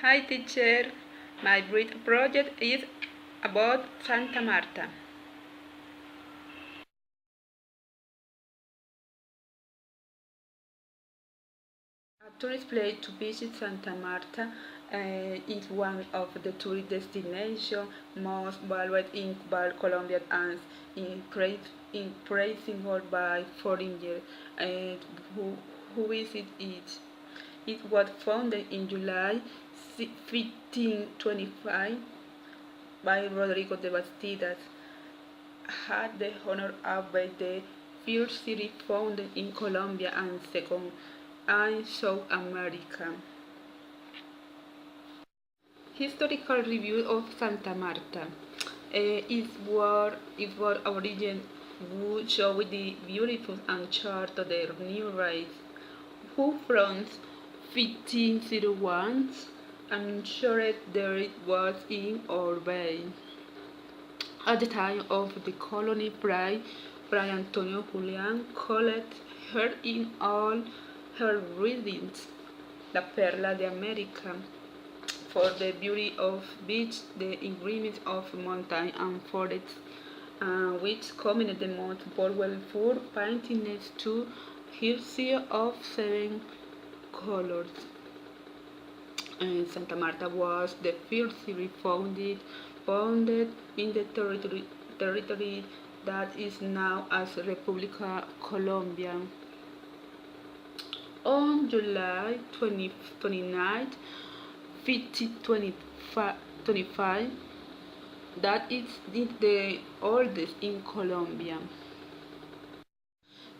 Hi teacher, my brief project is about Santa Marta. A tourist place to visit Santa Marta is one of the tourist destinations most valued in Colombia and impressible by foreigners who, who visit it. It was founded in July 1525 by Rodrigo de Bastidas, had the honor of being the first city founded in Colombia and second in South America. Historical review of Santa Marta. Its origin would show the beautiful and chart of the new race, who from 1501 ensured there it was in our bay. At the time of the colony, Fray Antonio Julian called her in all her readings La Perla de America for the beauty of beach, the ingredients of mountain and forest, which combined the most powerful paintings to her sea of seven colors. Santa Marta was the first city founded in the territory that is now as República Colombia. On July 29, 1525, that is the oldest in Colombia.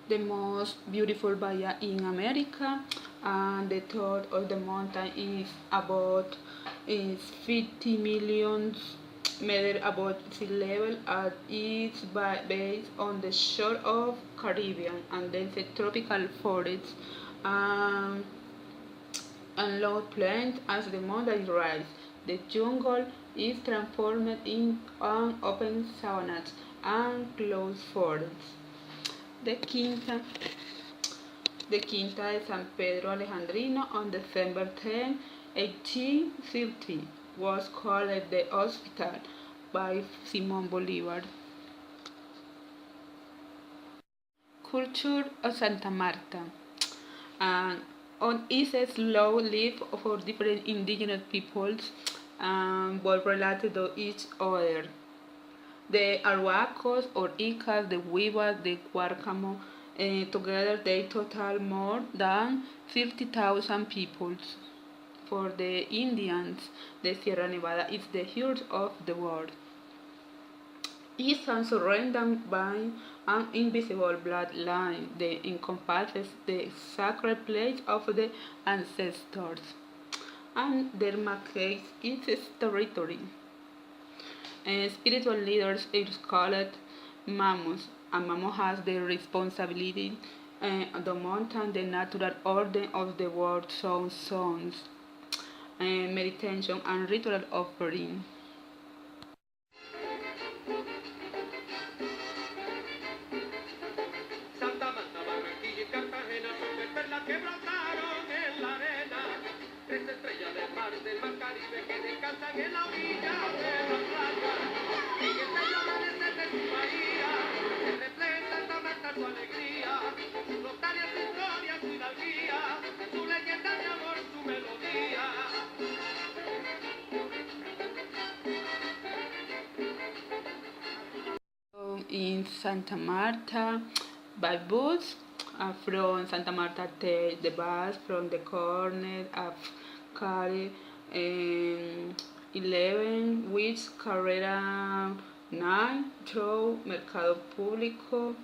The most beautiful bahia in America, and the top of the mountain is about 50 million meters above sea level at its base on the shore of Caribbean, and then the tropical forests um, and low plains as the mountains rise. The jungle is transformed in an open savannas and closed forests. The Quinta, the Quinta de San Pedro Alejandrino on December 10, 1830 was called the hospital by Simon Bolivar. Culture of Santa Marta. And on its slow life for different indigenous peoples, both related to each other. The Arhuacos or Icas, the Huivas, the Guarcamo, together they total more than 50,000 peoples. For the Indians, the Sierra Nevada is the heart of the world. It is surrounded by an invisible bloodline that encompasses the sacred place of the ancestors and demarcates its territory. Spiritual leaders is called Mamos, and Mamo has the responsibility the mountain, the natural order of the world, songs, meditation, and ritual offering. Santa Marta, Barranquilla y Cartagena son de perlas que brotaron en la arena. Tres estrellas del mar Caribe que descansan en la orilla de la playa. Y que se amanecer de su bahía, que refleja Santa Marta su alegría, su notaria, su historia, su hidalguía, su leyenda de amor, su melodía. In Santa Marta by bus from Santa Marta take the bus from the corner of Cari 11 which Carrera 9 through Mercado Público.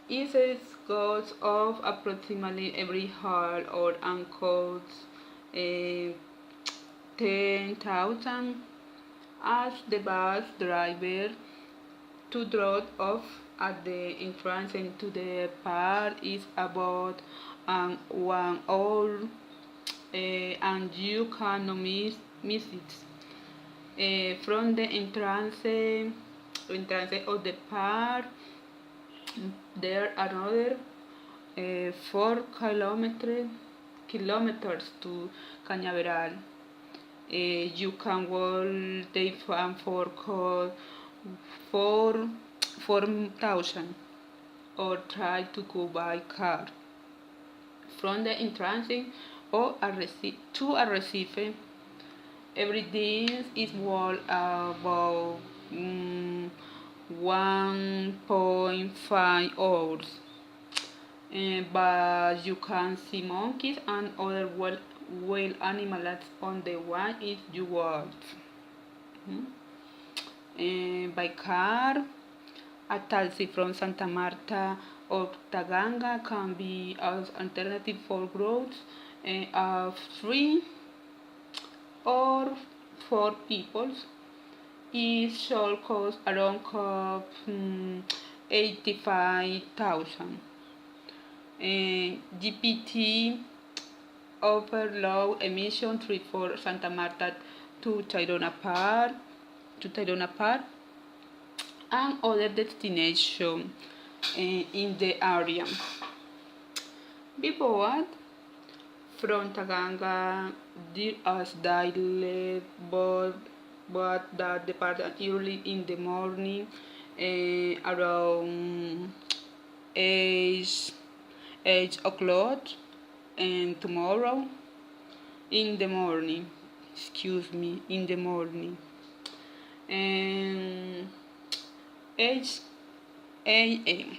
It goes off approximately every hour or and costs 10,000. Ask the bus driver to drop off at the entrance into the park is about 1 hour, and you cannot miss it. From the entrance of the park, there are another 4 kilometers to Cañaveral. You can walk the fan for cost for 4,000 or try to go by car from the entrance or to a Recife. Everything is worth about 1.5 hours. But you can see monkeys and other wild animals on the one if you want. By car, a taxi from Santa Marta or Taganga can be as alternative for roads of 3 or 4 people. It should cost around 85,000. GPT offer low emission trip for Santa Marta to Tayrona Park, and other destinations in the area. Before from Taganga, there is daily but that depart early in the morning, around 8 o'clock, and tomorrow in the morning. In the morning. And 8 a.m.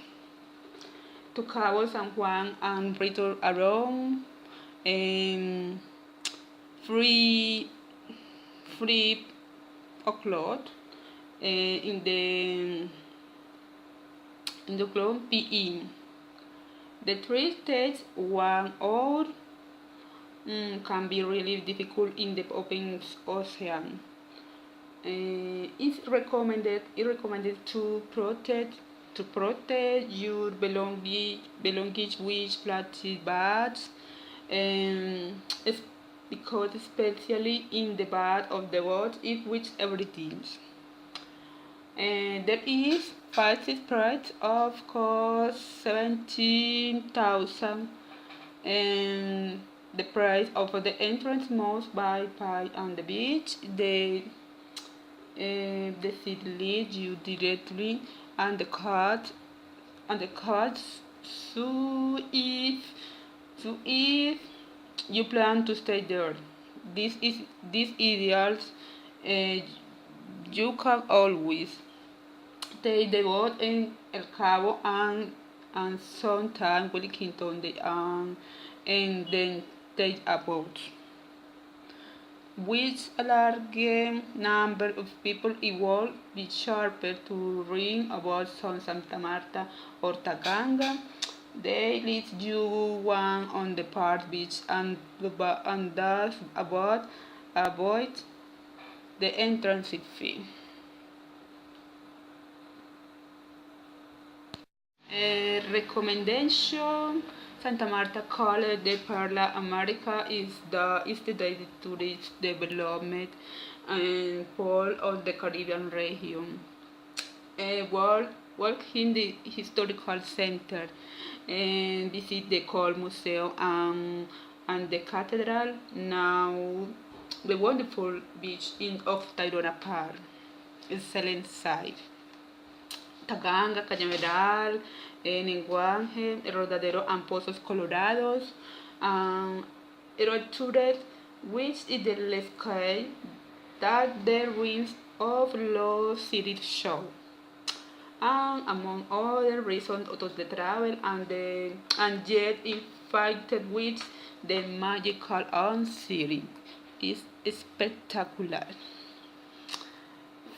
to Cabo San Juan and return around 3 o'clock in the clock p.m. The trip takes 1 hour. Can be really difficult in the open ocean. It's recommended to protect your belongings with plastic bags, it's because especially in the back of the boat it with everything. There is prices price of cost 17,000, and the price of the entrance must by pay on the beach. The seat leads you directly and the cards. So if you plan to stay there, this ideals. You can always take the boat in El Cabo and sometimes Wellington and then take a boat. With a large number of people, it will be sharper to ring about Santa Marta or Taganga. They lead you one on the park beach and thus avoid the entrance fee. Recommendation: Santa Marta College de Parla America is the tourist development pole of the Caribbean region. Work in the historical center and visit the Cole Museum and the cathedral. Now the wonderful beach of Tayrona Park, excellent site. Taganga, Cañaveral, Ninguanje, Rodadero, and Pozos Colorados. Erotured, which is the landscape that the ruins of Lost City show. And among other reasons of the travel and yet infected with the magical city is spectacular.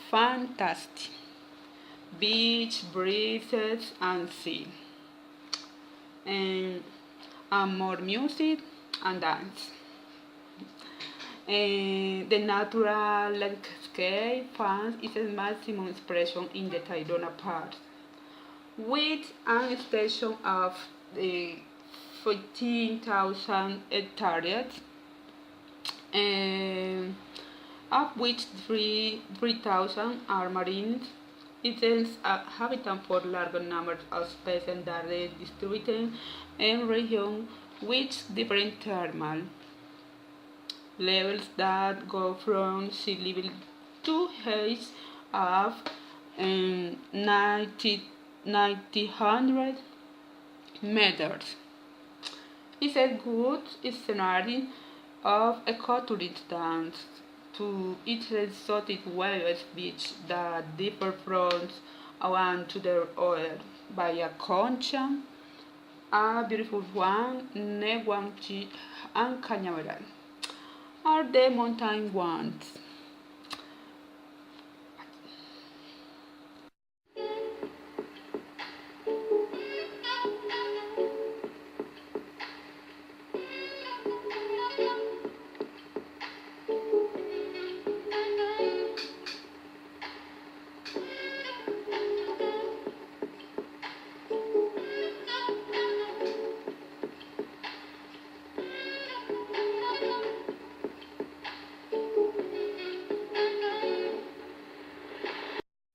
Fantastic. Beach, breezes, and sea. And more music and dance. The natural landscape finds its maximum expression in the Tayrona Park, with an extension of 14,000 hectares, of which 3,000 are marine. It is a habitat for large numbers of species that are distributed in regions with different thermal. levels that go from sea level to heights of 900 meters. It's a good scenario of ecotourism thanks to its exotic waves beach that differ from one to the other. Bahia Concha, a beautiful one, Neguanchi, and Cañaveral are the mountain ones.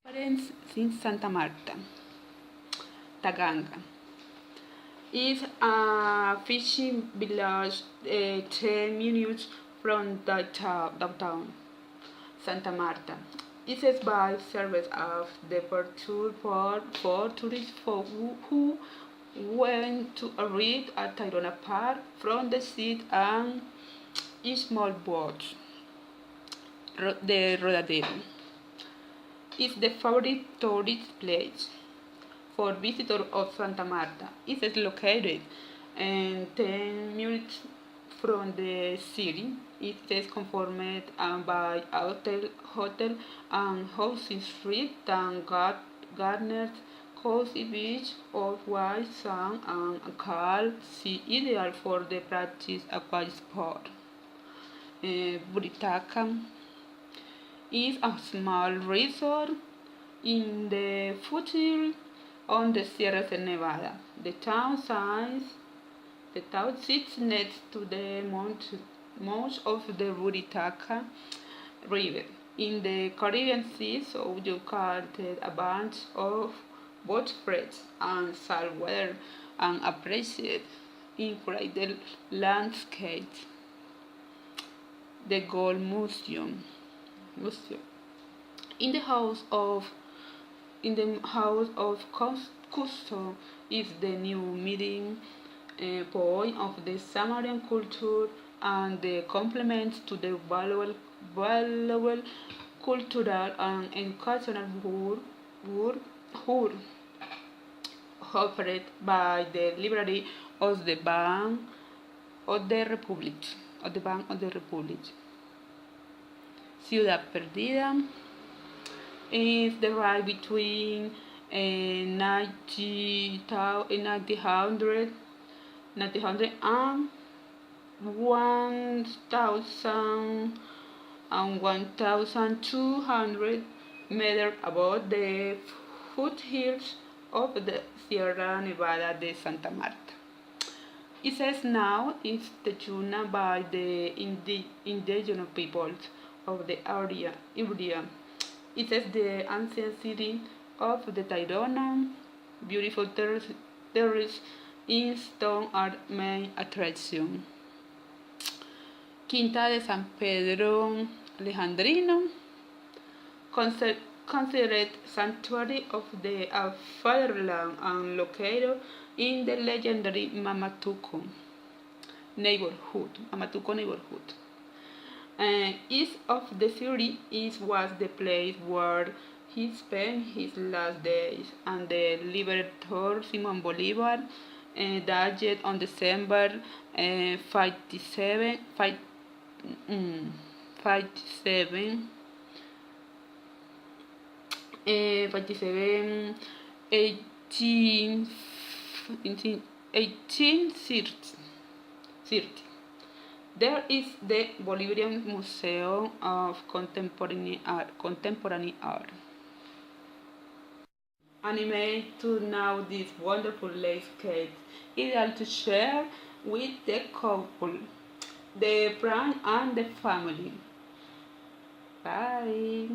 Parents in Santa Marta, Taganga. Is a fishing village 10 minutes from downtown Santa Marta. It is by service of the tour for tourists who went to read at Tayrona Park from the sea and small boats. The Rodadero is the favorite tourist place for visitors of Santa Marta. It is located 10 minutes from the city. It is conformed by hotel and housing street and Gardner's cozy beach of white sand and calm sea ideal for the practice aquatic sport. Buritaca is a small resort in the foothills on the Sierra de Nevada. The town sits next to the mouth of the Buritaca River in the Caribbean Sea, so you can take a bunch of boat trips and saltwater and appreciate incredible landscapes. The Gold Museum. In the house of custom is the new meeting point of the Samarian culture and the complements to the valuable cultural and educational work offered by the Library of the Bank of the Republic. Ciudad Perdida is the right between 1900 and 1000 and 1200 meters above the foothills of the Sierra Nevada de Santa Marta. It says now it's the tuna by the indigenous peoples of the area. It is the ancient city of the Tayrona. Beautiful terraces in stone are main attraction. Quinta de San Pedro Alejandrino, considered sanctuary of the fatherland and located in the legendary Mamatuco neighborhood. East of the city was the place where he spent his last days, and the Libertador Simon Bolivar died on December 57, 1830. There is the Bolivarian Museum of Contemporary Art. Animate to know this wonderful landscape, ideal to share with the couple, the friend, and the family. Bye.